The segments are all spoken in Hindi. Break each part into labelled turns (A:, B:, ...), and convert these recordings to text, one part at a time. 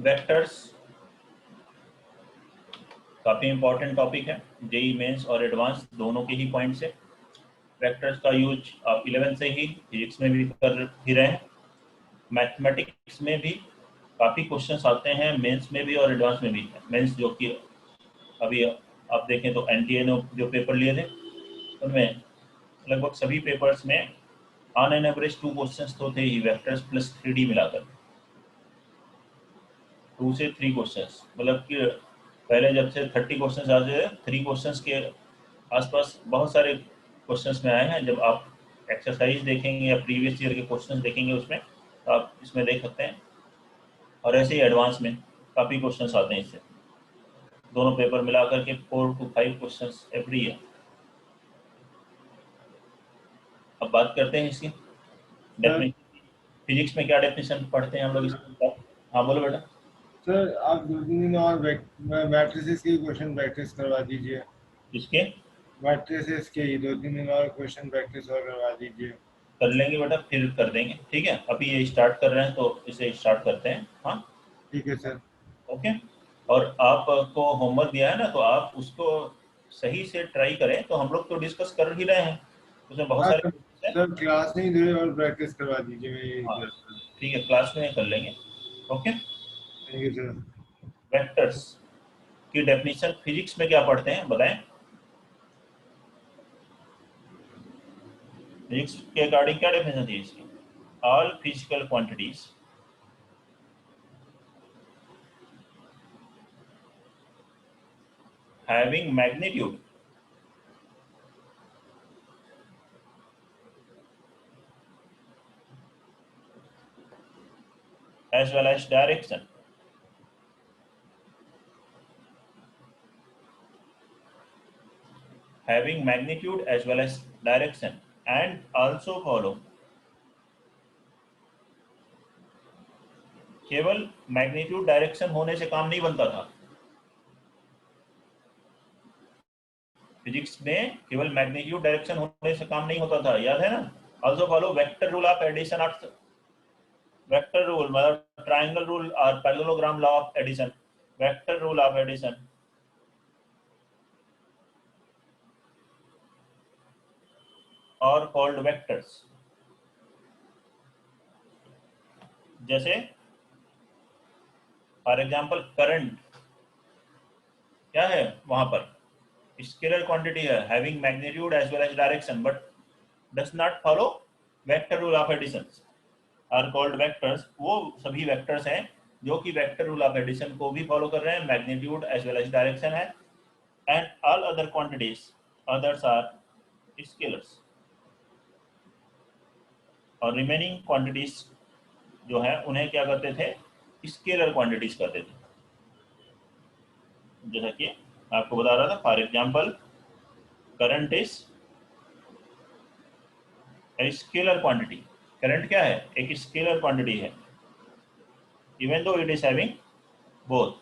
A: वेक्टर्स काफी इंपॉर्टेंट टॉपिक है, जेई मेंस और एडवांस दोनों के ही पॉइंट से। वेक्टर्स का यूज आप 11 से ही फिजिक्स में भी कर ही रहे हैं, मैथमेटिक्स में भी काफी क्वेश्चंस आते हैं, मेंस में भी और एडवांस में भी। मेंस जो कि अभी आप देखें तो एनटीए ने जो पेपर लिए थे उनमें लगभग सभी पेपर्स में ऑन एन एवरेज 2 क्वेश्चंस तो थे ही, वेक्टर्स प्लस 3D मिलाकर 2 से 3 क्वेश्चंस। मतलब कि पहले जब से 30 क्वेश्चंस आते थे, 3 क्वेश्चंस के आसपास बहुत सारे क्वेश्चंस में आए हैं। जब आप एक्सरसाइज देखेंगे या प्रीवियस ईयर के क्वेश्चंस देखेंगे उसमें, तो आप इसमें देख सकते हैं। और ऐसे ही एडवांस में काफ़ी क्वेश्चंस आते हैं इससे, दोनों पेपर मिला करके 4 to 5 क्वेश्चंस एवरी ईयर। अब बात करते हैं इसकी डेफिनेशन। फिजिक्स में क्या डेफिनेशन पढ़ते हैं हम लोग इसके? हाँ बोलो बेटा।
B: सर आप 2-3 दिन और मैट्रिसेस के क्वेश्चन प्रैक्टिस करवा दीजिए।
A: इसके
B: मैट्रिसेस के ही 2-3 दिन और क्वेश्चन प्रैक्टिस और करवा दीजिए।
A: कर लेंगे बेटा, फिर कर देंगे, ठीक है। अभी ये स्टार्ट कर रहे हैं तो इसे स्टार्ट करते हैं। हाँ
B: ठीक है सर।
A: ओके। और आपको होमवर्क दिया है ना, तो आप उसको सही से ट्राई करें। तो हम लोग तो डिस्कस कर ही रहे हैं, उसमें बहुत
B: हाँ
A: सारे
B: सर,
A: questions हैं।
B: सर क्लास नहीं दे और प्रैक्टिस करवा दीजिए, मैं यही
A: हाँ
B: कह रहा था।
A: ठीक है, क्लास में कर लेंगे। Okay.
B: Thank you sir.
A: Vectors की डेफिनेशन फिजिक्स में क्या पढ़ते हैं बताएं? फिजिक्स के अकॉर्डिंग क्या डेफिनेशन थी इसकी? All physical quantities having magnitude as well as direction having magnitude as well as direction and also follow। केवल मैग्नीट्यूड डायरेक्शन होने से काम नहीं बनता था फिजिक्स में, केवल मैग्नीट्यूड डायरेक्शन होने से काम नहीं होता था, याद है ना। Also follow vector rule of addition of vector rule, मतलब ट्राइंगल रूल और parallelogram law of addition. Vector rule of addition और कॉल्ड वेक्टर्स। जैसे फॉर एग्जांपल करंट क्या है वहां पर, स्केलर क्वांटिटी है, having magnitude as well as direction, but does not follow vector rule of addition, are called vectors. वो सभी वेक्टर्स हैं जो कि वेक्टर रूल ऑफ एडिशन को भी फॉलो कर रहे हैं, magnitude as well as direction है। And all other quantities others are scalars. और रिमेनिंग क्वांटिटीज जो है उन्हें क्या करते थे, स्केलर क्वांटिटीज करते थे। जैसा कि आपको बता रहा था, for example current is scalar quantity. Current क्या है, एक स्केलर क्वांटिटी है, even though it is having both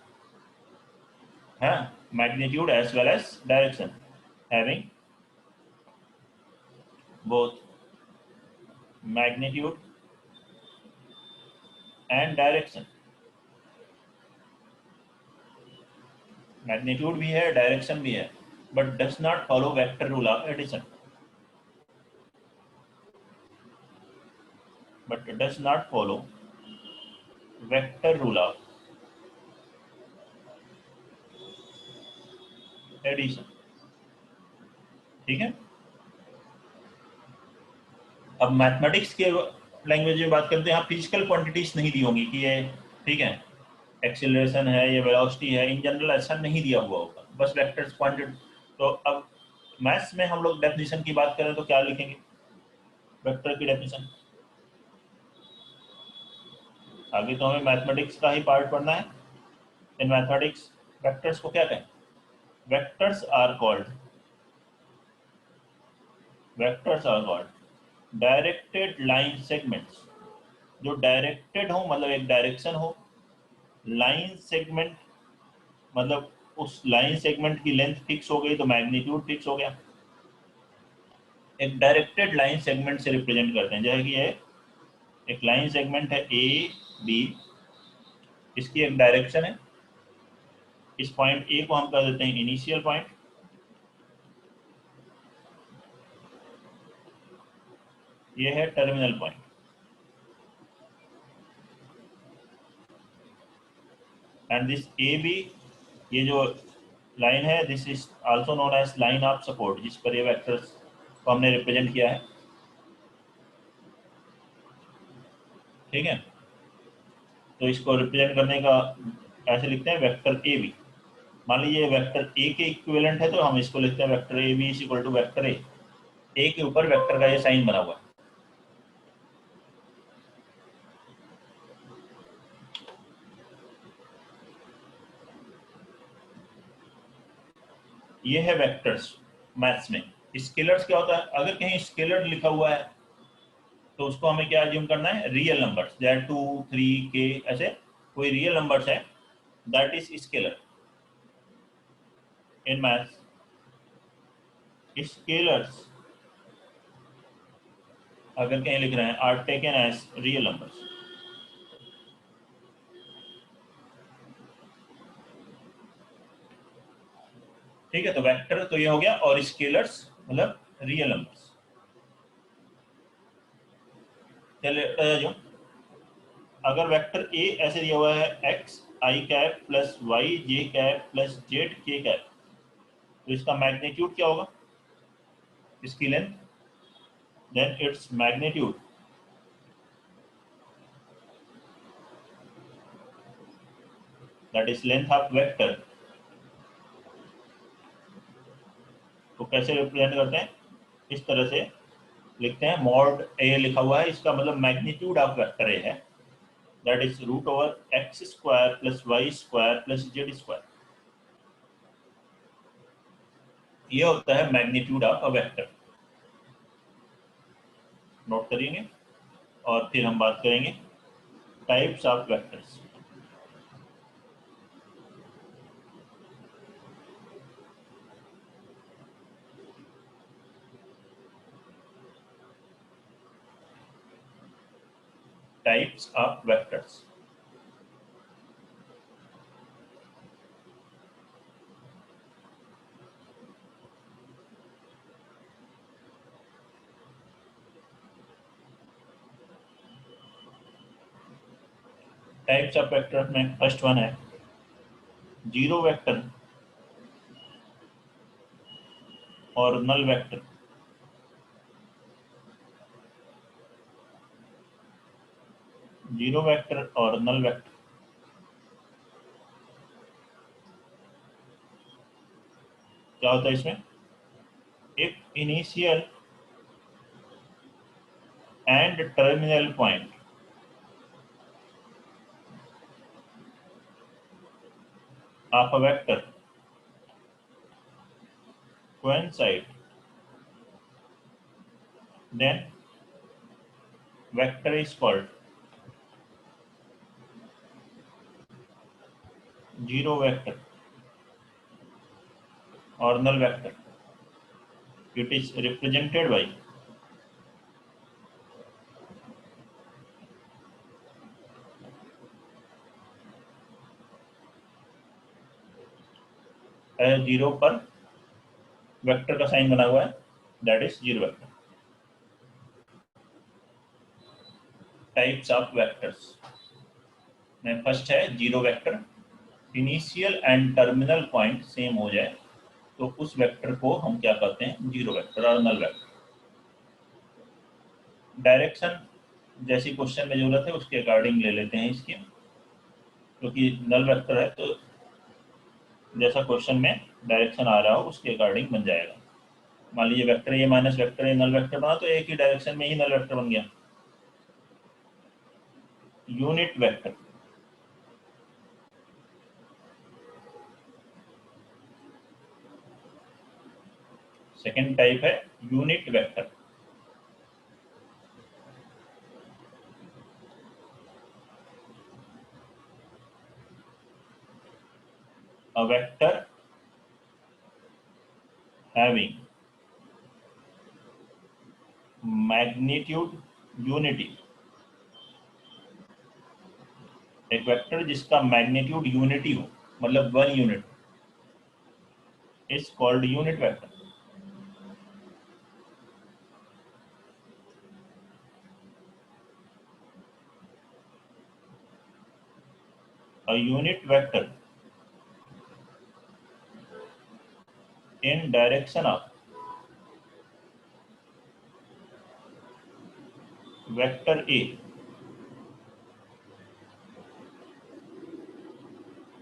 A: है magnitude as well as direction, having both magnitude and direction. Magnitude भी है, डायरेक्शन भी है, but does not follow vector rule of addition, but does not follow vector rule of addition. ठीक है। अब मैथमेटिक्स के लैंग्वेज में बात करते हैं, यहाँ फिजिकल क्वांटिटीज नहीं दी होंगी कि ये, ठीक है, एक्सीलरेशन है, ये वेलोसिटी है, इन जनरल ऐसा नहीं दिया हुआ होगा, बस वेक्टर्स क्वांटिटी। तो अब मैथ्स में हम लोग डेफिनेशन की बात करें तो क्या लिखेंगे वेक्टर की डेफिनेशन? आगे तो हमें मैथमेटिक्स का ही पार्ट पढ़ना है। इन मैथमेटिक्स वेक्टर्स को क्या कहें? Vectors are called directed line segments. जो डायरेक्टेड हो मतलब एक डायरेक्शन हो, लाइन सेगमेंट मतलब उस लाइन सेगमेंट की लेंथ फिक्स हो गई तो मैग्नीट्यूड फिक्स हो गया। एक डायरेक्टेड लाइन सेगमेंट से रिप्रेजेंट करते हैं, जैसे कि ये एक लाइन सेगमेंट है ए बी, इसकी एक डायरेक्शन है, इस पॉइंट ए को हम कर देते हैं इनिशियल पॉइंट, ये है terminal point, and this A B, ये जो लाइन है, this is also known as line of support, जिस पर ये वेक्टर्स को हमने रिप्रेजेंट किया है। ठीक है, तो इसको रिप्रेजेंट करने का ऐसे लिखते हैं वेक्टर ए बी। मान लीजिए वेक्टर ए के इक्विवेलेंट है तो हम इसको लिखते हैं vector A B is equal to vector A के ऊपर वेक्टर का ये साइन बना हुआ है। ये है वेक्टर्स मैथ्स में। स्केलर्स क्या होता है, अगर कहीं स्केलर लिखा हुआ है तो उसको हमें क्या अज्यूम करना है, रियल नंबर्स, जैसे 2 3 के ऐसे कोई रियल नंबर्स है, that is scalar in maths. Scalars अगर कहीं लिख रहे हैं are taken as real numbers. ठीक है, तो वेक्टर तो ये हो गया, और स्केलर्स मतलब रियल नंबर्स। चलिए जो अगर वेक्टर ए ऐसे दिया हुआ है X I cap plus Y J cap plus Z K cap, तो इसका मैग्नीट्यूड क्या होगा, इसकी length, then its magnitude that is length of vector. तो कैसे रिप्रेजेंट करते हैं, इस तरह से लिखते हैं, मॉड ए लिखा हुआ है, इसका मतलब मैग्नीट्यूड ऑफ वेक्टर ए है, that is root over X square plus Y square plus Z square. ये होता है magnitude of a vector. Note करेंगे और फिर हम बात करेंगे types of vectors. Types of vectors. Types of vector में फर्स्ट वन है जीरो वेक्टर और नल वेक्टर। जीरो वेक्टर और नल वेक्टर क्या होता है इसमें, एक initial and terminal point of a vector coincide, then vector is called zero vector or null vector. It is represented by zero पर वेक्टर का साइन बना हुआ है, that is zero vector. Types of vectors में फर्स्ट है zero vector. Initial and terminal point same हो जाए तो उस वेक्टर को हम क्या कहते हैं, जीरो वेक्टर और नल वेक्टर। डायरेक्शन जैसी क्वेश्चन में जरूरत है उसके अकॉर्डिंग ले लेते हैं इसकी, क्योंकि नल वेक्टर है तो जैसा क्वेश्चन में डायरेक्शन आ रहा हो उसके अकॉर्डिंग बन जाएगा। मान लीजिए vector A minus vector A null vector बना तो एक ही डायरेक्शन में ही नल वेक्टर बन गया। यूनिट वेक्टर, सेकेंड टाइप है unit vector. A vector having magnitude unity एक वेक्टर जिसका मैग्नीट्यूड यूनिटी हो, मतलब 1 unit, is called unit vector. A unit vector in direction of vector A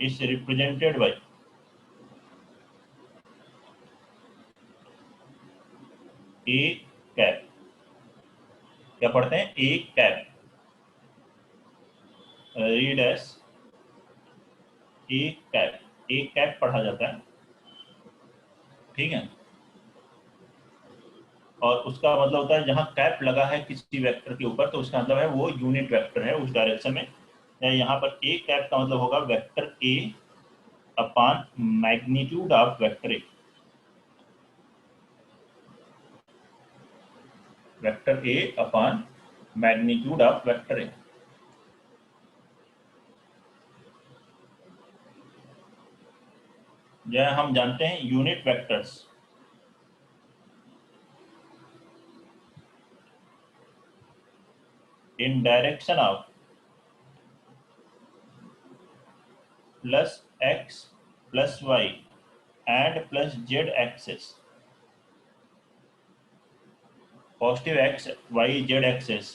A: is represented by A cap। क्या पढ़ते हैं? A cap, read S A cap, A cap पढ़ा जाता है, ठीक है। और उसका मतलब होता है जहां कैप लगा है किसी वेक्टर के ऊपर तो उसका मतलब है वो यूनिट वेक्टर है उस डायरेक्शन में। यहाँ पर ए कैप का मतलब होगा vector A upon magnitude of vector A. Vector A upon magnitude of vector ए। जो हम जानते हैं unit vectors in direction of plus x plus y and plus z axis, positive x y z axes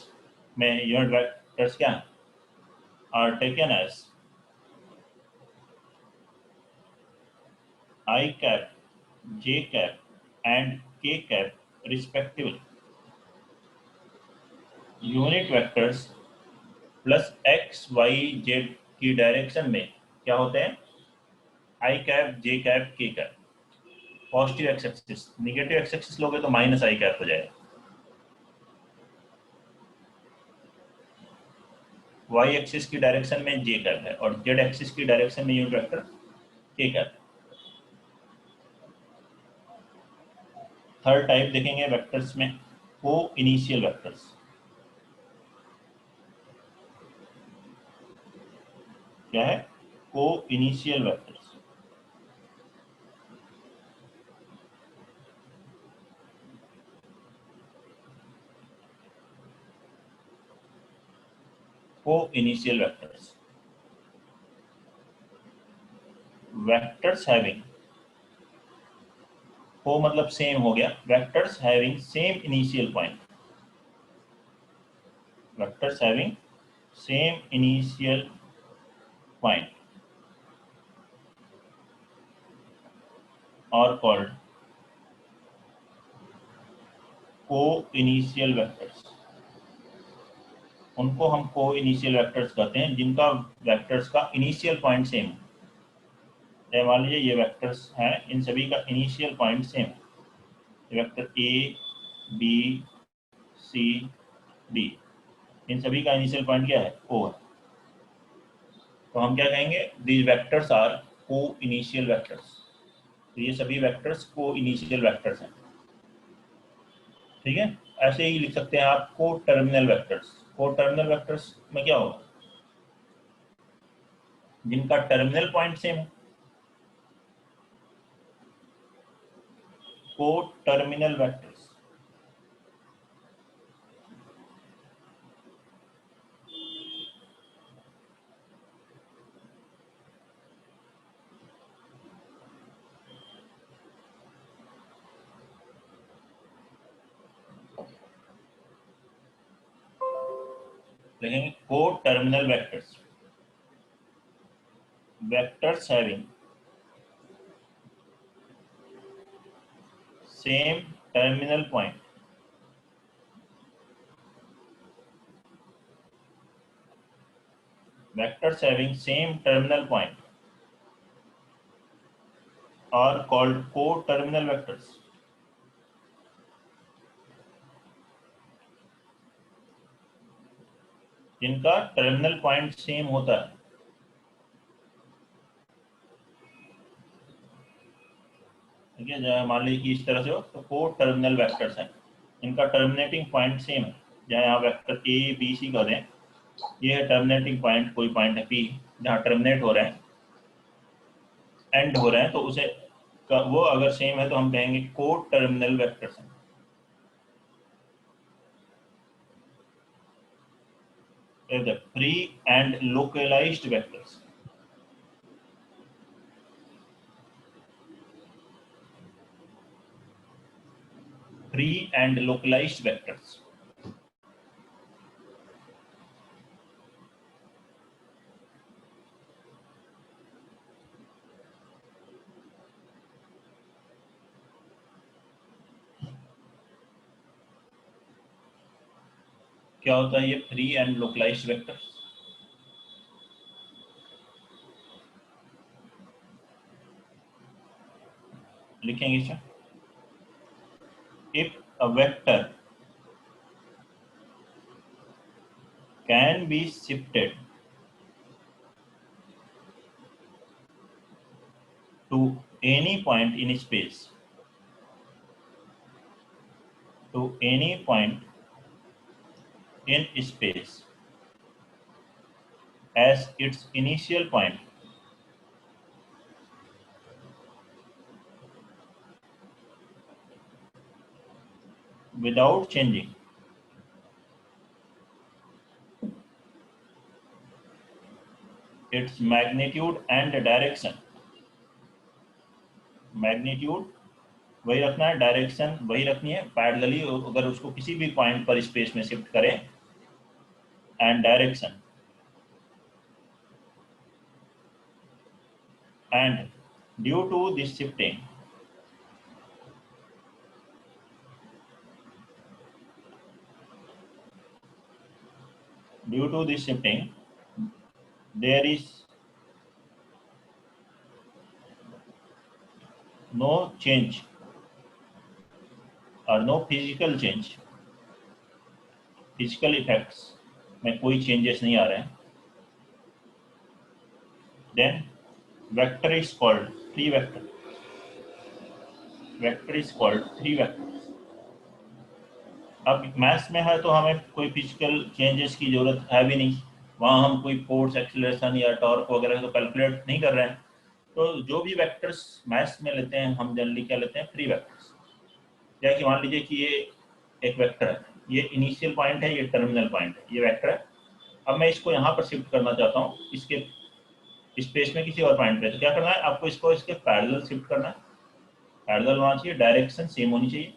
A: में यूनिट वेक्टर्स क्या are taken as i cap, j cap and k cap respectively। Unit vectors plus X Y Z की डायरेक्शन में क्या होते हैं? I cap, J cap, K cap. Positive X axis, negative X axis लोगे तो माइनस आई कैप हो जाएगा। वाई एक्सिस की डायरेक्शन में जे कैप है और जेड एक्सिस की डायरेक्शन में यूनिट वेक्टर के कैप। थर्ड टाइप देखेंगे वेक्टर्स में, को इनिशियल वेक्टर्स। क्या है? को इनिशियल वेक्टर्स। को इनिशियल वेक्टर्स, वेक्टर्स हैविंग, को मतलब सेम हो गया, vectors having same initial point, vectors having same initial point और कॉल्ड को इनिशियल वेक्टर्स। उनको हम को इनिशियल वेक्टर्स कहते हैं जिनका वेक्टर्स का इनिशियल पॉइंट सेम है। मान लीजिए ये वेक्टर्स हैं, इन सभी का इनिशियल पॉइंट सेम है। Vector A B C D, इन सभी का इनिशियल पॉइंट क्या है? ओ है। तो हम क्या कहेंगे? दीज वेक्टर्स आर को इनिशियल वेक्टर्स। तो ये सभी वेक्टर्स को इनिशियल वेक्टर्स हैं, ठीक है। ऐसे ही लिख सकते हैं आप को टर्मिनल वेक्टर्स। को टर्मिनल वेक्टर्स में क्या होगा? जिनका टर्मिनल पॉइंट सेम है, को टर्मिनल वेक्टर्स। लिखेंगे को terminal vectors, vectors having same terminal point vectors having same terminal point are called co-terminal vectors। जिनका टर्मिनल पॉइंट सेम होता है, ठीक है। मान लीजिए कि इस तरह से हो तो को टर्मिनल वेक्टर्स हैं, इनका टर्मिनेटिंग पॉइंट सेम है। जहाँ यहाँ वेक्टर ए बी सी कर दें ये है टर्मिनेटिंग पॉइंट, कोई पॉइंट है P जहाँ टर्मिनेट हो रहे हैं, एंड हो रहे हैं, तो उसे वो अगर सेम है तो हम कहेंगे को टर्मिनल वेक्टर्स हैं। the free and localized vectors. Free and localized vectors. क्या होता है ये फ्री एंड लोकलाइज्ड वेक्टर्स? लिखेंगे इसे। If a vector can be shifted to any point in space, to any point in space as its initial point, without changing its magnitude and direction. Magnitude वही रखना है, डायरेक्शन वही रखनी है, पैरेलली अगर उसको किसी भी पॉइंट पर स्पेस में शिफ्ट करें, and direction, and due to this shifting there is no change or no physical change, physical effects में कोई चेंजेस नहीं आ रहे हैं, then vector is called free vector. Vector is called free vector. अब मैथ्स में है तो हमें कोई फिजिकल चेंजेस की जरूरत है भी नहीं, वहाँ हम कोई फोर्स, एक्सीलरेशन या टॉर्क वगैरह तो कैलकुलेट नहीं कर रहे हैं, तो जो भी वेक्टर्स मैथ्स में लेते हैं हम जनरली क्या लेते हैं, फ्री वेक्टर्स। या कि मान लीजिए कि ये एक वेक्टर है, ये इनिशियल पॉइंट है, ये टर्मिनल पॉइंट है, ये वेक्टर है। अब मैं इसको यहाँ पर शिफ्ट करना चाहता हूँ इसके स्पेस में किसी और पॉइंट पे, तो क्या करना है आपको, इसको इसके पैरेलल शिफ्ट करना है। पैरेलल होना चाहिए, डायरेक्शन सेम होनी चाहिए,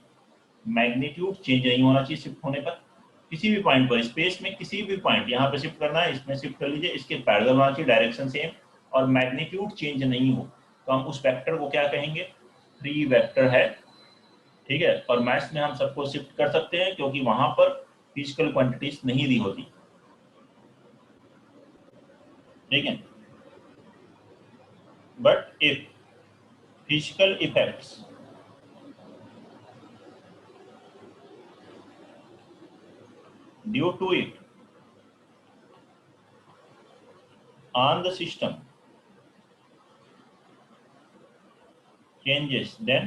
A: मैग्नीट्यूड चेंज नहीं होना चाहिए शिफ्ट होने पर। किसी भी पॉइंट पर स्पेस में किसी भी पॉइंट यहाँ पे शिफ्ट करना है, इसमें शिफ्ट कर लीजिए, इसके पैरेलल होना चाहिए, डायरेक्शन सेम, और मैग्नीट्यूड चेंज नहीं हो, तो हम उस वेक्टर को क्या कहेंगे, फ्री वेक्टर है। ठीक है, और मैथ्स में हम सबको शिफ्ट कर सकते हैं क्योंकि वहां पर फिजिकल क्वांटिटीज नहीं दी होती। ठीक है, but if physical effects due to it on the system changes, then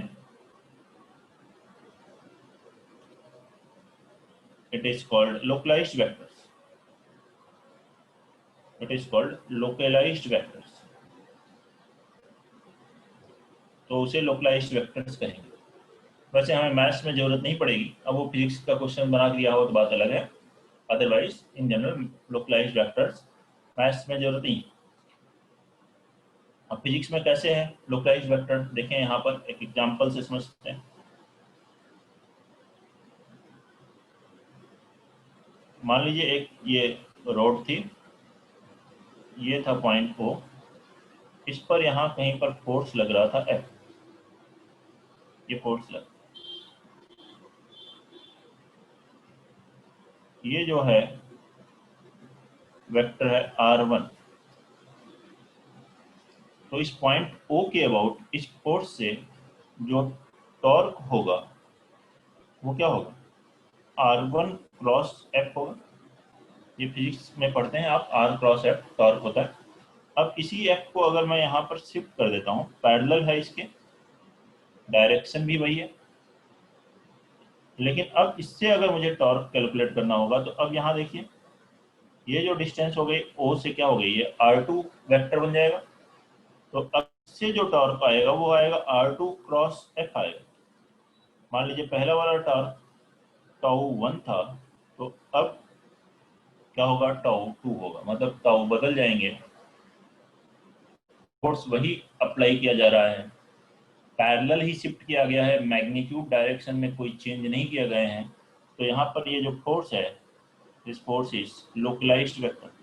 A: it is called localized vectors. It is called localized vectors. तो उसे localized vectors कहेंगे। वैसे हमें मैथ्स में जरूरत नहीं पड़ेगी, अब वो फिजिक्स का क्वेश्चन बना के दिया हो तो बात अलग है, otherwise in general localised vectors maths में जरूरत नहीं। अब फिजिक्स में कैसे है लोकलाइज्ड वेक्टर, देखें यहाँ पर एक एग्जांपल से समझते हैं। मान लीजिए एक ये रोड थी, ये था पॉइंट O, इस पर यहाँ कहीं पर फोर्स लग रहा था F, ये फोर्स लग, ये जो है वेक्टर है R1, तो इस पॉइंट O के अबाउट इस फोर्स से जो टॉर्क होगा वो क्या होगा, R1 क्रॉस F होगा। ये फिजिक्स में पढ़ते हैं आप, R क्रॉस F टॉर्क होता है। अब इसी F को अगर मैं यहाँ पर शिफ्ट कर देता हूँ, पैरेलल है इसके, डायरेक्शन भी वही है, लेकिन अब इससे अगर मुझे टॉर्क कैलकुलेट करना होगा तो अब यहाँ देखिए ये जो डिस्टेंस हो गई O से क्या हो गई, ये R2 वेक्टर बन जाएगा। तो अब से जो टॉर्क आएगा वो आएगा R2 क्रॉस F आएगा। मान लीजिए पहला वाला टॉर्क टाउ 1 था, तो अब क्या होगा, टाउ 2 होगा, मतलब टाउ बदल जाएंगे, फोर्स वही अप्लाई किया जा रहा है, पैरेलल ही शिफ्ट किया गया है, मैग्नीट्यूड डायरेक्शन में कोई चेंज नहीं किए गए हैं। तो यहाँ पर ये जो फोर्स है, this force is localised vector.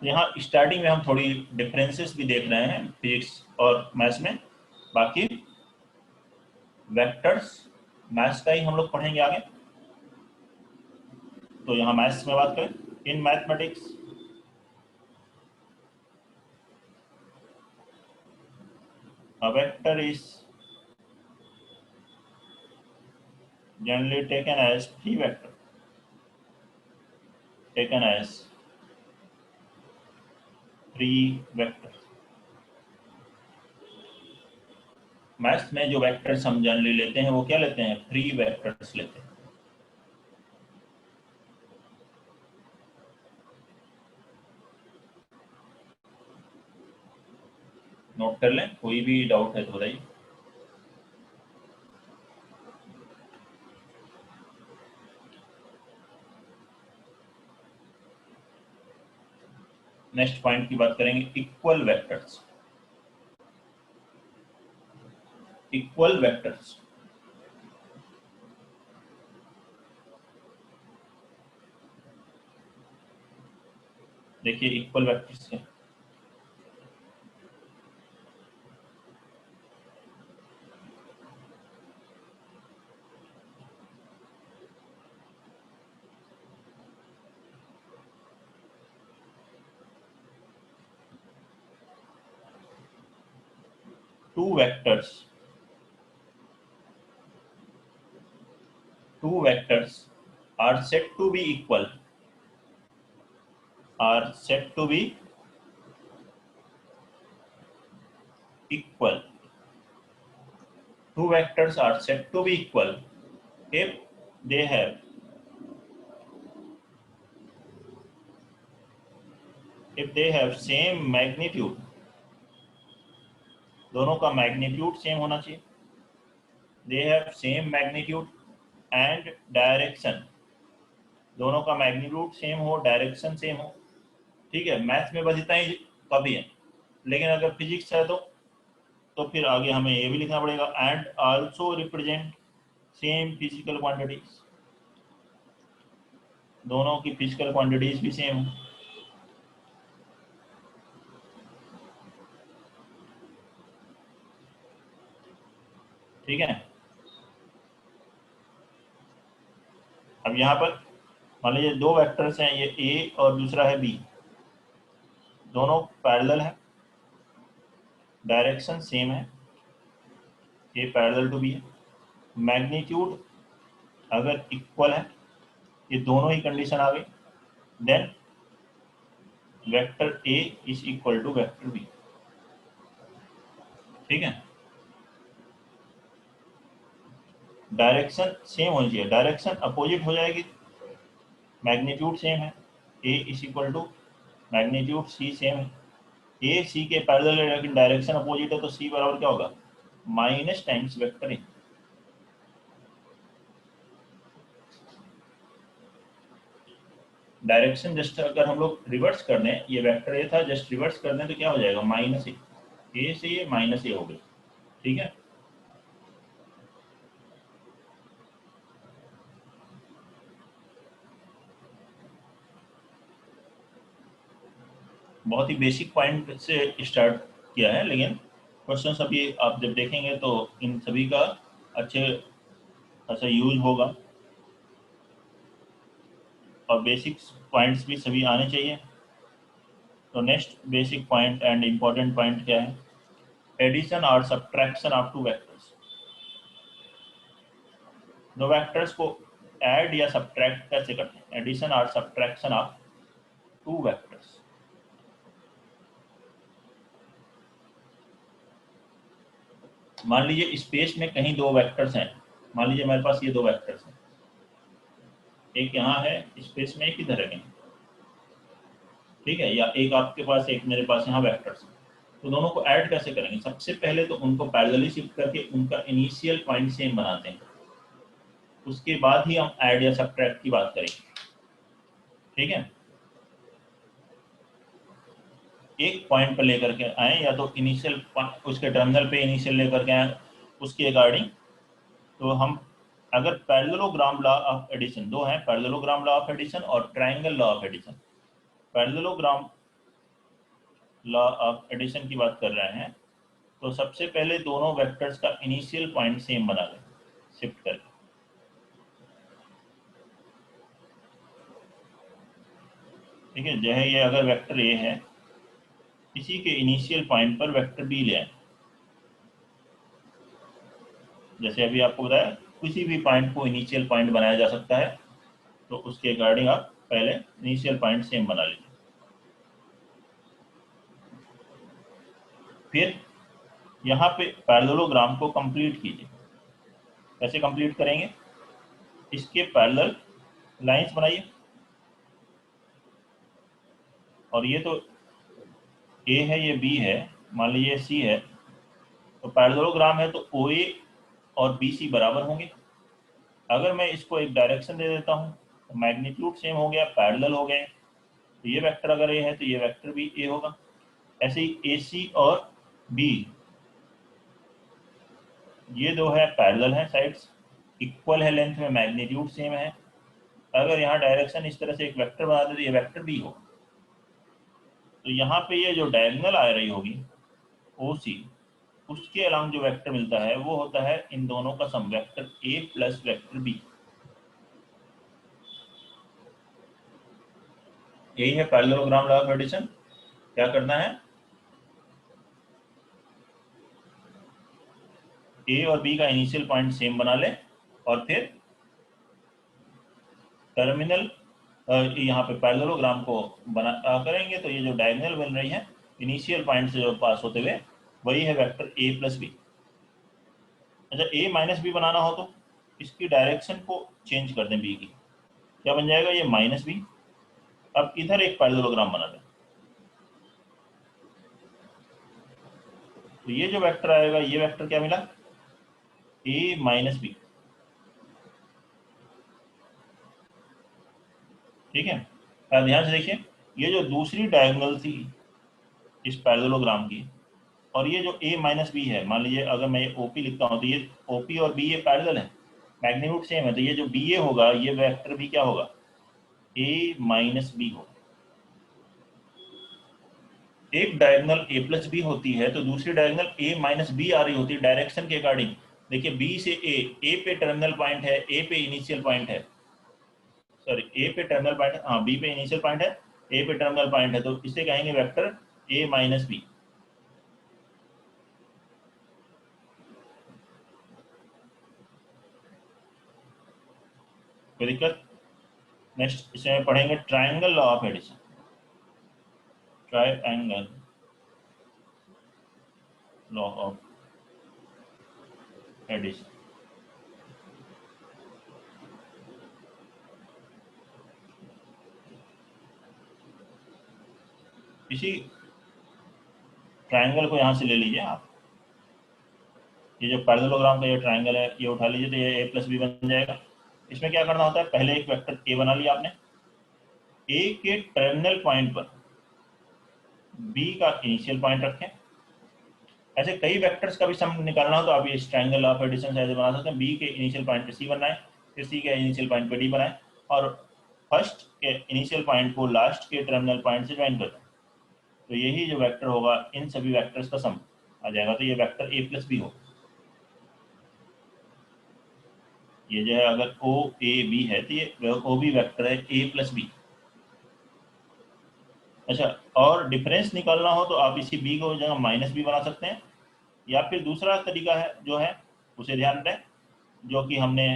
A: यहाँ स्टार्टिंग में हम थोड़ी डिफरेंसेस भी देख रहे हैं फिजिक्स और मैथ्स में, बाकी वेक्टर्स मैथ्स का ही हम लोग पढ़ेंगे आगे। तो यहाँ मैथ्स में बात करें, in mathematics a vector is generally taken as free vector, taken as free vector। Maths में जो वेक्टर्स हम जनरली लेते हैं वो क्या लेते हैं, फ्री वेक्टर्स लेते हैं। नोट कर लें, कोई भी डाउट है तो बताइए। नेक्स्ट पॉइंट की बात करेंगे, इक्वल वेक्टर्स। इक्वल वेक्टर्स, देखिए इक्वल वेक्टर्स है, two vectors are said to be equal, are said to be equal. Two vectors are said to be equal if they have same magnitude। दोनों का मैग्नीट्यूड सेम होना चाहिए। They have same magnitude and direction, दोनों का मैग्नीट्यूड सेम हो, डायरेक्शन सेम हो। ठीक है, मैथ्स में बस इतना ही कभी है, लेकिन अगर फिजिक्स है तो फिर आगे हमें ये भी लिखना पड़ेगा, and also represent same physical quantities, दोनों की फिजिकल क्वांटिटीज भी सेम हो। ठीक है, अब यहाँ पर मान लीजिए दो वेक्टर्स हैं, ये ए और दूसरा है बी, दोनों पैरेलल है, डायरेक्शन सेम है, ए पैरेलल टू बी है, मैग्नीट्यूड अगर इक्वल है, ये दोनों ही कंडीशन आ गई, then vector A is equal to vector B. ठीक है, डायरेक्शन सेम होनी चाहिए, डायरेक्शन अपोजिट हो जाएगी, मैग्नीट्यूड सेम है, A is equal to magnitude C same है, ए सी के पैरेलल है लेकिन डायरेक्शन अपोजिट है, तो सी बराबर क्या होगा, minus times vector A. Direction just अगर हम लोग रिवर्स कर दें, ये वेक्टर ए था, जस्ट रिवर्स कर दें तो क्या हो जाएगा, माइनस ए से ये माइनस ए हो गई। ठीक है, बहुत ही बेसिक पॉइंट से स्टार्ट किया है, लेकिन क्वेश्चन अभी आप जब देखेंगे तो इन सभी का अच्छे खासा यूज होगा, और बेसिक पॉइंट्स भी सभी आने चाहिए। तो next basic point and important point क्या है, एडिशन और सब्ट्रैक्शन ऑफ टू वेक्टर्स। दो वेक्टर्स को ऐड या सब्ट्रैक्ट कैसे करते हैं, एडिशन और सब्ट्रैक्शन ऑफ टू वेक्टर्स। मान लीजिए स्पेस में कहीं दो वेक्टर्स हैं, मान लीजिए मेरे पास ये दो वेक्टर्स हैं, एक यहाँ है स्पेस में, एक इधर है कहीं, ठीक है, या एक आपके पास एक मेरे पास यहाँ वेक्टर्स है। तो दोनों को ऐड कैसे करेंगे? सबसे पहले तो उनको पैरेलली शिफ्ट करके उनका इनिशियल पॉइंट सेम बनाते हैं, उसके बाद ही हम ऐड या सब्ट्रैक्ट की बात करेंगे, ठीक है। एक पॉइंट पर लेकर के आए, या तो इनिशियल उसके टर्मिनल पे इनिशियल लेकर के आए उसके अकॉर्डिंग। तो हम अगर पैरेललोग्राम लॉ ऑफ एडिशन, दो है, पैरेललोग्राम लॉ ऑफ एडिशन और triangle law of addition. Parallelogram law of addition की बात कर रहे हैं, तो सबसे पहले दोनों वेक्टर्स का इनिशियल पॉइंट सेम बना लें शिफ्ट करके, ठीक है। जो है ये अगर वेक्टर ए है, इसी के इनिशियल पॉइंट पर वेक्टर बी ले आए। जैसे अभी आपको बताया किसी भी पॉइंट को इनिशियल पॉइंट बनाया जा सकता है, तो उसके अकॉर्डिंग आप पहले इनिशियल पॉइंट सेम बना लीजिए। फिर यहाँ पे पैरेललोग्राम को कंप्लीट कीजिए। कैसे कंप्लीट करेंगे? इसके पैरेलल लाइंस बनाइए, और ये तो ए है, ये बी है, मान लीजिए सी है, तो पैरेललोग्राम है तो ओ ए और बी सी बराबर होंगे। अगर मैं इसको एक डायरेक्शन दे देता हूँ तो मैग्नीट्यूड सेम हो गया, पैरेलल हो गए, तो ये वेक्टर अगर ए है तो ये वेक्टर भी ए होगा। ऐसे ही ए सी और बी, ये दो है पैरेलल है, साइड्स इक्वल है, लेंथ में मैग्नीट्यूड सेम है। अगर यहाँ डायरेक्शन इस तरह से एक वेक्टर बना दे तो ये वेक्टर बी हो। तो यहाँ पे ये जो डायगोनल आ रही होगी ओ सी, उसके अलावा जो वेक्टर मिलता है वो होता है इन दोनों का sum, vector A plus vector B. यही है पैरेललोग्राम लॉ ऑफ एडिशन। क्या करना है? ए और बी का इनिशियल पॉइंट सेम बना ले, और फिर टर्मिनल यहाँ पे पैरेललोग्राम को बना करेंगे तो ये जो डायगोनल बन रही है इनिशियल पॉइंट से जो पास होते हुए, वही है वेक्टर ए प्लस बी। अच्छा, ए माइनस बी बनाना हो तो इसकी डायरेक्शन को चेंज कर दें बी की, क्या बन जाएगा? ये माइनस बी। अब इधर एक पैरेललोग्राम बना दें, तो ये जो वेक्टर आएगा, ये वेक्टर क्या मिला? ए माइनस बी, ठीक है। ध्यान से देखिए, ये जो दूसरी डायगोनल थी इस पैरेललोग्राम की, और ये जो ए माइनस बी है, मान लीजिए अगर मैं ये ओपी लिखता हूँ तो ये ओपी और बी ये पैरेलल है, मैग्नीट्यूड सेम है, तो ये जो बी ए होगा ये वेक्टर बी क्या होगा? ए माइनस बी होगा। एक डायगोनल ए प्लस बी होती है तो दूसरी डायगोनल ए माइनस बी आ रही होती है डायरेक्शन के अकॉर्डिंग। देखिए बी से ए पे टर्मिनल पॉइंट है, ए पे इनिशियल पॉइंट है, सॉरी ए पे टर्मिनल पॉइंट है, हाँ बी पे इनिशियल पॉइंट है, ए पे टर्मिनल पॉइंट है, तो इसे कहेंगे वेक्टर ए माइनस बी। कोई दिक्कत? नेक्स्ट इसमें पढ़ेंगे triangle law of addition. Triangle law of addition. इसी ट्रायंगल को यहाँ से ले लीजिए आप, ये जो पैरेललोग्राम का ये ट्रायंगल है ये उठा लीजिए, तो ये ए प्लस बी बन जाएगा। इसमें क्या करना होता है? पहले एक वेक्टर ए बना लिया आपने, ए के टर्मिनल पॉइंट पर बी का इनिशियल पॉइंट रखें। ऐसे कई वेक्टर्स का भी सम निकालना हो तो आप ये ट्रायंगल ऑफ एडिशन से ऐसे बना सकते हैं, बी के इनिशियल पॉइंट पे सी बनाए, फिर सी के इनिशियल पॉइंट पे डी बनाए, और फर्स्ट के इनिशियल पॉइंट को लास्ट के टर्मिनल पॉइंट से ज्वाइन कर दें, तो यही जो वेक्टर होगा इन सभी वेक्टर्स का सम आ जाएगा, तो ये वेक्टर ए प्लस बी होगा। ये जो है अगर ओ ए बी है तो ये ओ बी वेक्टर है ए प्लस बी। अच्छा, और डिफरेंस निकालना हो तो आप इसी बी को जगह माइनस बी बना सकते हैं, या फिर दूसरा तरीका है जो है उसे ध्यान दें, जो कि हमने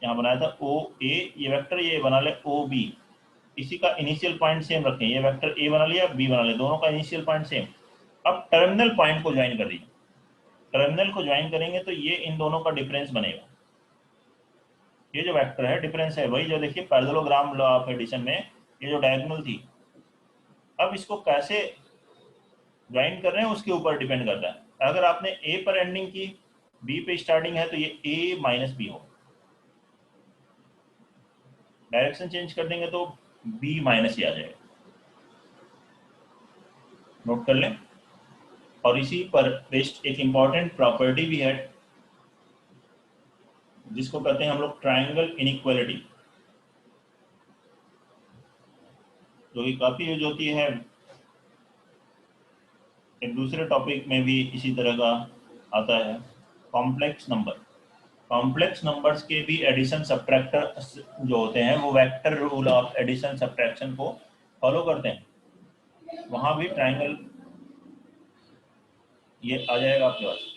A: यहाँ बनाया था ओ ए, ये वेक्टर ये बना ले ओ बी, इसी का इनिशियल पॉइंट सेम रखें, ये वेक्टर ए बना लिया बी बना लिया, दोनों का इनिशियल पॉइंट सेम। अब टर्मिनल पॉइंट को ज्वाइन कर दीजिए, टर्मिनल को ज्वाइन करेंगे तो ये इन दोनों का डिफरेंस बनेगा, ये जो वेक्टर है डिफरेंस है वही जो देखिए पैरेललोग्राम लॉ ऑफ एडिशन में ये जो डायगोनल थी, अब इसको कैसे ज्वाइन कर रहे हैं उसके ऊपर डिपेंड करता है। अगर आपने ए पर एंडिंग की, बी पे स्टार्टिंग है, तो ये ए माइनस बी हो। डायरेक्शन चेंज कर देंगे तो बी माइनस ही आ जाएगा, नोट कर लें। और इसी पर बेस्ड एक इंपॉर्टेंट प्रॉपर्टी भी है जिसको कहते हैं हम लोग ट्रायंगल इनइक्वालिटी, जो कि काफी यूज होती है एक दूसरे टॉपिक में भी इसी तरह का आता है। कॉम्प्लेक्स नंबर, कॉम्प्लेक्स नंबर्स के भी एडिशन सब्ट्रैक्टर जो होते हैं वो vector rule of addition subtraction को फॉलो करते हैं। वहां भी ट्रायंगल ये आ जाएगा आपके पास।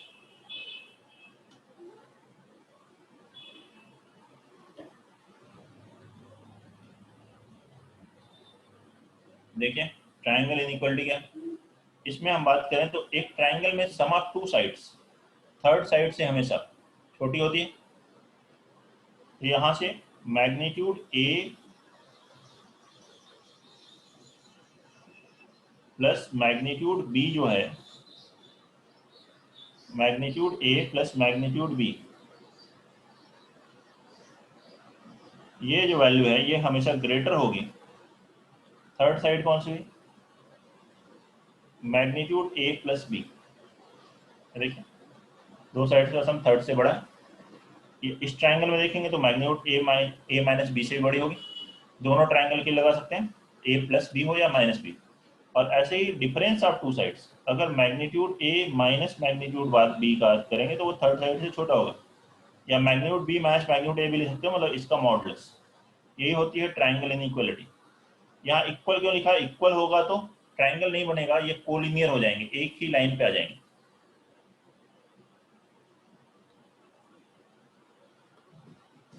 A: देखिए ट्रायंगल इनइक्वालिटी क्या, इसमें हम बात करें तो एक ट्रायंगल में sum of two sides third side से हमेशा छोटी होती है। तो यहां से magnitude A plus magnitude B जो है, magnitude A plus magnitude B, ये जो वैल्यू है ये हमेशा ग्रेटर होगी। थर्ड साइड कौन सी हुई, मैग्नीट्यूड ए प्लस बी। देखिए दो साइड का सम थर्ड से बड़ा है। ये इस ट्रायंगल में देखेंगे तो मैग्नीट्यूड ए माइनस बी से भी बड़ी होगी। दोनों ट्रायंगल की लगा सकते हैं, ए प्लस बी हो या माइनस बी। और ऐसे ही डिफरेंस ऑफ टू साइड्स, अगर magnitude A minus magnitude B का करेंगे तो वो थर्ड साइड से छोटा होगा, या magnitude B minus magnitude A भी लिख सकते हो, मतलब इसका मॉडुलस। यही होती है ट्रायंगल इनइक्वालिटी। यहाँ इक्वल क्यों लिखा है, इक्वल होगा तो ट्रायंगल नहीं बनेगा, ये कोलिनियर हो जाएंगे, एक ही लाइन पे आ जाएंगे।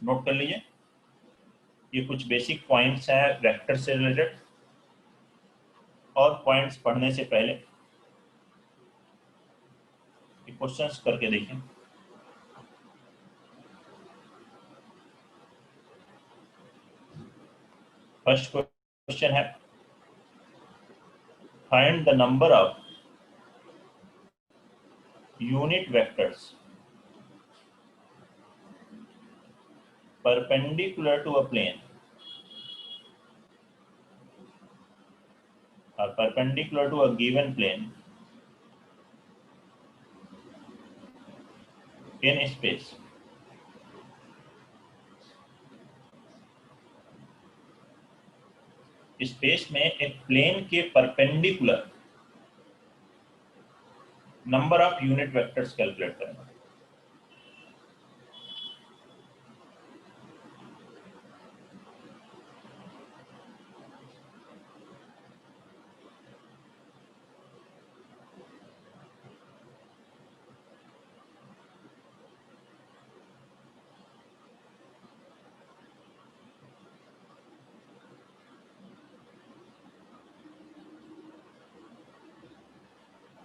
A: नोट कर लीजिए, ये कुछ बेसिक पॉइंट्स हैं वेक्टर से रिलेटेड। और पॉइंट्स पढ़ने से पहले क्वेश्चंस करके देखें। फर्स्ट क्वेश्चन है, find the number of unit vectors perpendicular to a plane or perpendicular to a given plane in space। Space में एक प्लेन के perpendicular number of unit vectors calculate करना।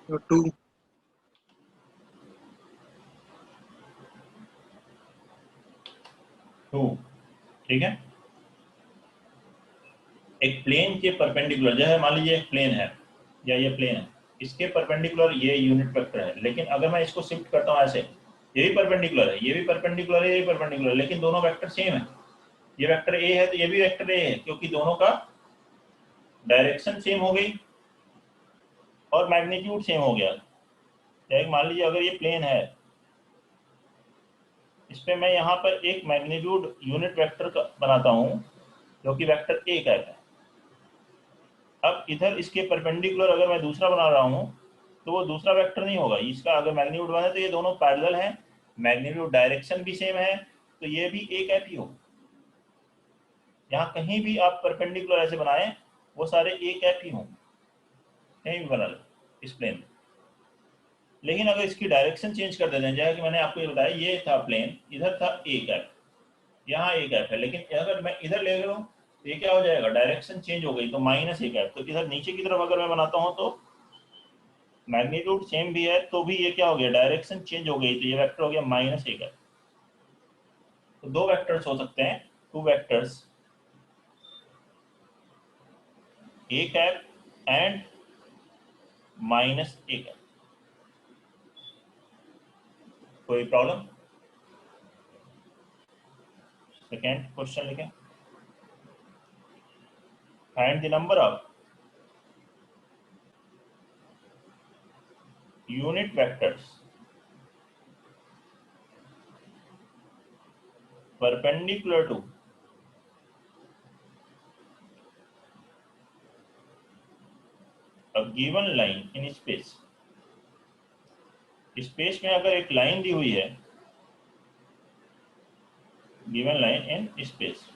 C: तो 2
A: ठीक है, एक प्लेन के परपेंडिकुलर, जैसे मान लीजिए एक प्लेन है या ये प्लेन है, इसके परपेंडिकुलर ये यूनिट वेक्टर है। लेकिन अगर मैं इसको शिफ्ट करता हूँ ऐसे, ये भी परपेंडिकुलर है, ये भी परपेंडिकुलर है, ये भी परपेंडिकुलर है, लेकिन दोनों वेक्टर सेम है। ये वेक्टर ए है तो ये भी वेक्टर ए है, क्योंकि दोनों का डायरेक्शन सेम हो गई और मैग्नीट्यूड सेम हो गया। मान लीजिए अगर ये प्लेन है, इस पे मैं यहाँ पर एक मैग्नीट्यूड यूनिट वेक्टर का बनाता हूँ जो कि वेक्टर ए कैप है। अब इधर इसके परपेंडिकुलर अगर मैं दूसरा बना रहा हूँ तो वो दूसरा वेक्टर नहीं होगा, इसका अगर मैग्नीट्यूड बने तो ये दोनों पैरेलल हैं, मैग्नीट्यूड डायरेक्शन भी सेम है, तो ये भी ए कैप ही होगा। यहाँ कहीं भी आप परपेंडिकुलर ऐसे बनाएं वो सारे ए कैप ही होंगे, कहीं भी बना लो इस प्लेन में। लेकिन अगर इसकी डायरेक्शन चेंज कर देते हैं, जैसे कि मैंने आपको ये बताया, ये था प्लेन, इधर था ए कैप, यहाँ ए कैप है, लेकिन अगर मैं इधर ले लूँ तो ये क्या हो जाएगा, डायरेक्शन चेंज हो गई तो माइनस ए कैप। तो इधर नीचे की तरफ अगर मैं बनाता हूँ तो मैग्नीट्यूड सेम भी है तो भी ये क्या हो गया, डायरेक्शन चेंज हो गई, तो ये वेक्टर हो गया माइनस ए कैप। तो दो वेक्टर्स हो सकते हैं, two vectors A cap and minus A cap. कोई प्रॉब्लम? सेकेंड क्वेश्चन लिखें, find the number of unit vectors perpendicular to a given line in space। Space में अगर एक लाइन दी हुई है, given line in space,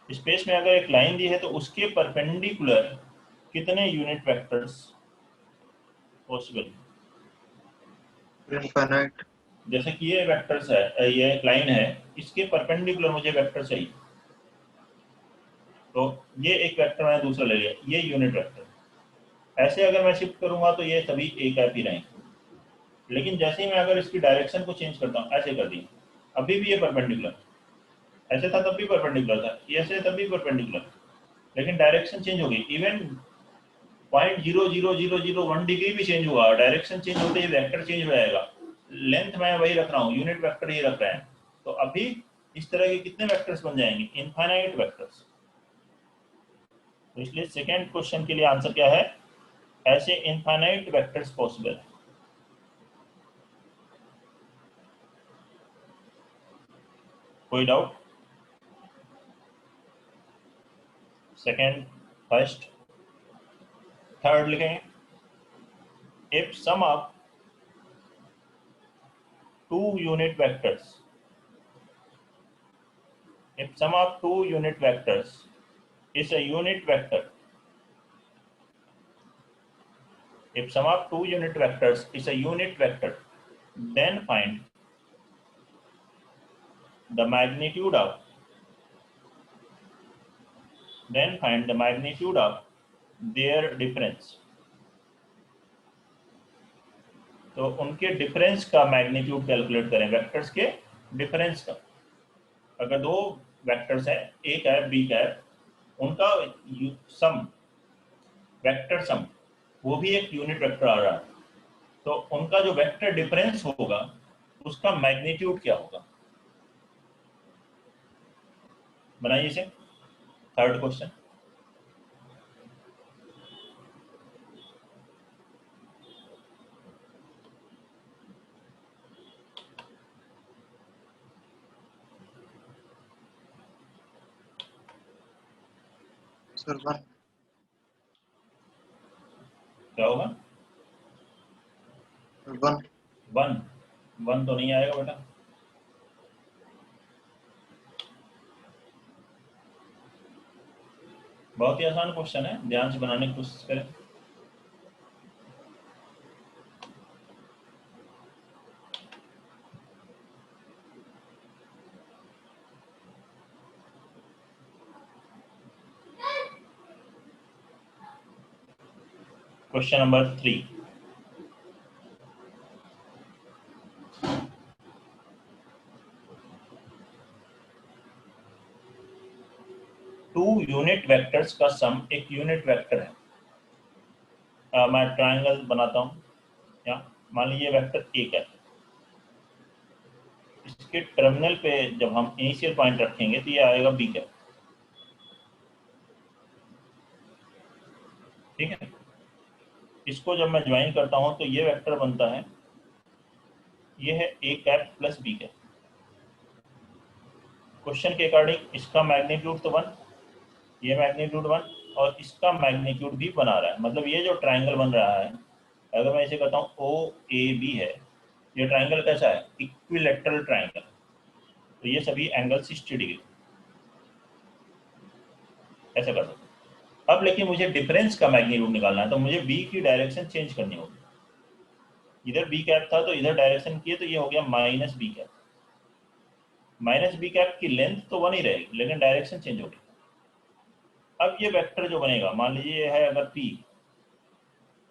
A: space में अगर एक लाइन दी है तो उसके परपेंडिकुलर कितने यूनिट वेक्टर्स पॉसिबल?
C: इनफाइनाइट।
A: जैसे कि ये वेक्टर्स है, ये एक लाइन है, इसके परपेंडिकुलर मुझे वेक्टर चाहिए, तो ये एक वेक्टर मैंने दूसरा ले लिया, ये यूनिट वेक्टर। ऐसे अगर मैं शिफ्ट करूंगा तो ये सभी एक ऐप ही रहेंगे, लेकिन जैसे ही मैं अगर इसकी डायरेक्शन को चेंज करता हूँ, ऐसे कर दी, अभी भी ये परपेंडिकुलर, ऐसे था तब भी परपेंडिकुलर था, ये ऐसे तब भी परपेंडिकुलर, लेकिन डायरेक्शन चेंज हो गई। इवन 0.00001 डिग्री भी चेंज हुआ, डायरेक्शन चेंज होते ही वेक्टर चेंज हो जाएगा। लेंथ मैं वही रख रहा हूँ, यूनिट वेक्टर ही रख रहे हैं, तो अभी इस तरह के कितने वेक्टर्स बन जाएंगे? Infinite vectors. तो इसलिए सेकेंड क्वेश्चन के लिए आंसर क्या है? ऐसे इनफाइनाइट वेक्टर्स पॉसिबल है। कोई डाउट? सेकेंड, फर्स्ट, थर्ड लिखेंगे, if sum of two unit vectors, if sum of two unit vectors is a unit vector, if sum of two unit vectors is a unit vector, then find the magnitude of their difference। तो उनके डिफरेंस का मैग्नीट्यूड कैलकुलेट करें, वेक्टर्स के डिफरेंस का। अगर दो वेक्टर्स हैं, ए कैप बी कैप, उनका सम, वेक्टर सम, वो भी एक यूनिट वेक्टर आ रहा है, तो उनका जो वेक्टर डिफरेंस होगा उसका मैग्नीट्यूड क्या होगा? बनाइए इसे, थर्ड क्वेश्चन।
C: Sir one.
A: क्या होगा?
C: वन।
A: वन। वन तो नहीं आएगा बेटा, बहुत ही आसान क्वेश्चन है, ध्यान से बनाने की कोशिश करें। Question number 3, two unit vectors का सम एक यूनिट वेक्टर है। मैं ट्रायंगल बनाता हूँ, या मान लीजिए वेक्टर ए है, इसके टर्मिनल पे जब हम इनिशियल पॉइंट रखेंगे तो ये आएगा बी कैप, ठीक है। इसको जब मैं ज्वाइन करता हूं तो ये वेक्टर बनता है, ये है A cap plus B cap. Question के अकॉर्डिंग इसका मैग्नीट्यूड तो 1, ये मैग्नीट्यूड 1, और इसका मैग्नीट्यूड भी बना रहा है, मतलब ये जो ट्राइंगल बन रहा है, अगर मैं इसे कहता हूँ ओ ए बी है, ये ट्राइंगल कैसा है? इक्विलैटरल ट्राइंगल, तो ये सभी एंगल 60 डिग्री, ऐसा कर सकते हैं। अब लेकिन मुझे डिफरेंस का मैग्नीट्यूड निकालना है, तो मुझे बी की डायरेक्शन चेंज करनी होगी। इधर बी कैप था तो इधर डायरेक्शन किए तो ये हो गया minus B cap. Minus B cap की लेंथ तो 1 ही रहेगी, लेकिन डायरेक्शन चेंज होगी। अब ये वेक्टर जो बनेगा, मान लीजिए है अगर P,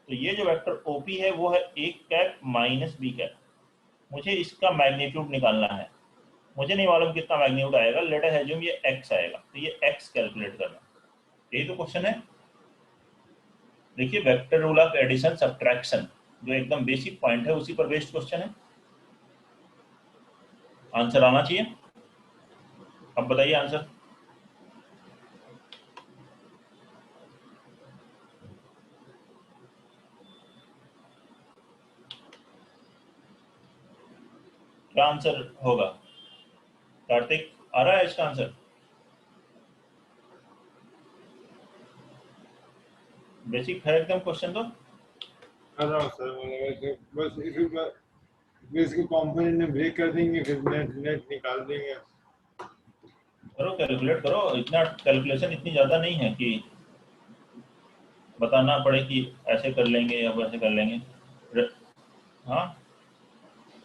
A: तो ये जो वेक्टर OP है वो है A cap minus B cap. मुझे इसका मैग्नीट्यूड निकालना है, मुझे नहीं मालूम कितना मैग्नीट्यूड आएगा, लेट अस अज्यूम ये x आएगा, तो ये x कैलकुलेट करना, यही तो क्वेश्चन है। देखिए vector rule of addition subtraction जो एकदम बेसिक पॉइंट है उसी पर बेस्ड क्वेश्चन है, आंसर आना चाहिए। अब बताइए आंसर। क्या आंसर होगा? कार्तिक आ रहा है इसका आंसर? बेसिक है एकदम क्वेश्चन तो।
B: कर रहा हूँ सर, मतलब बस इसको कंपोनेंट में ब्रेक कर देंगे, फिर नेट नेट निकाल देंगे।
A: करो कैलकुलेट करो, इतना कैलकुलेशन इतनी ज़्यादा नहीं है कि बताना पड़े कि ऐसे कर लेंगे या वैसे कर लेंगे। हाँ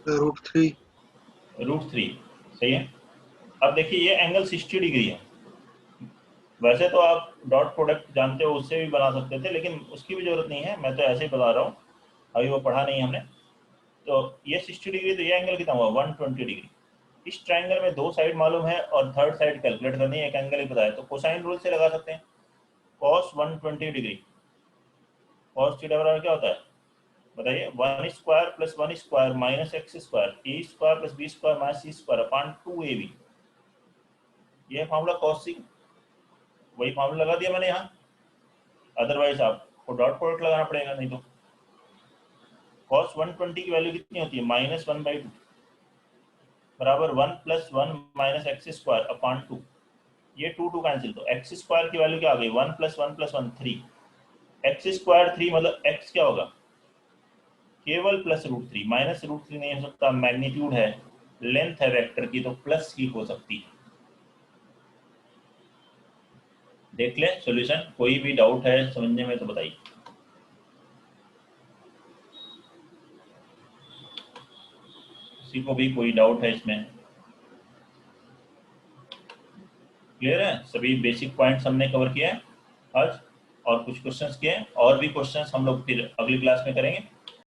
C: √3
A: √3 सही है। अब देखिए ये एंगल 60 डिग्री है, वैसे तो आप डॉट प्रोडक्ट जानते हो उससे भी बना सकते थे, लेकिन उसकी भी जरूरत नहीं है, मैं तो ऐसे ही बता रहा हूँ, अभी वो पढ़ा नहीं हमने। तो ये 60 डिग्री, तो ये एंगल कितना हुआ 120 डिग्री। इस ट्राइंगल में दो साइड मालूम है और थर्ड साइड कैलकुलेट करनी है, एक एंगल ही पता है, तो कोसाइन रूल से लगा सकते हैं। cos 120 डिग्री, cos थीटा बराबर क्या होता है बताइए, 1 square plus 1 square minus x square, a square plus b square minus c square upon 2ab। ये फार्मूला cos c, वही फार्मूला लगा दिया मैंने यहाँ, अदरवाइज आपको डॉट प्रोडक्ट लगाना पड़ेगा, नहीं तो cos 120 की वैल्यू कितनी होती है -1/2 बराबर 1 + 1 माइनस एक्स स्क्वायर अपॉन 2। ये 2 कैंसिल, तो एक्स स्क्वायर की वैल्यू क्या आ गई 1 + 1 + 1 3, एक्स स्क्वायर 3 मतलब एक्स क्या होगा केवल +√3, -√3 नहीं हो सकता, मैग्नीट्यूड है, लेंथ है वेक्टर की, तो प्लस ही हो सकती है। देख ले सॉल्यूशन, कोई भी डाउट है समझने में तो बताइए। किसी को भी कोई डाउट है इसमें? क्लियर है? सभी बेसिक पॉइंट्स हमने कवर किया है आज, और कुछ क्वेश्चंस किए हैं, और भी क्वेश्चंस हम लोग फिर अगली क्लास में करेंगे।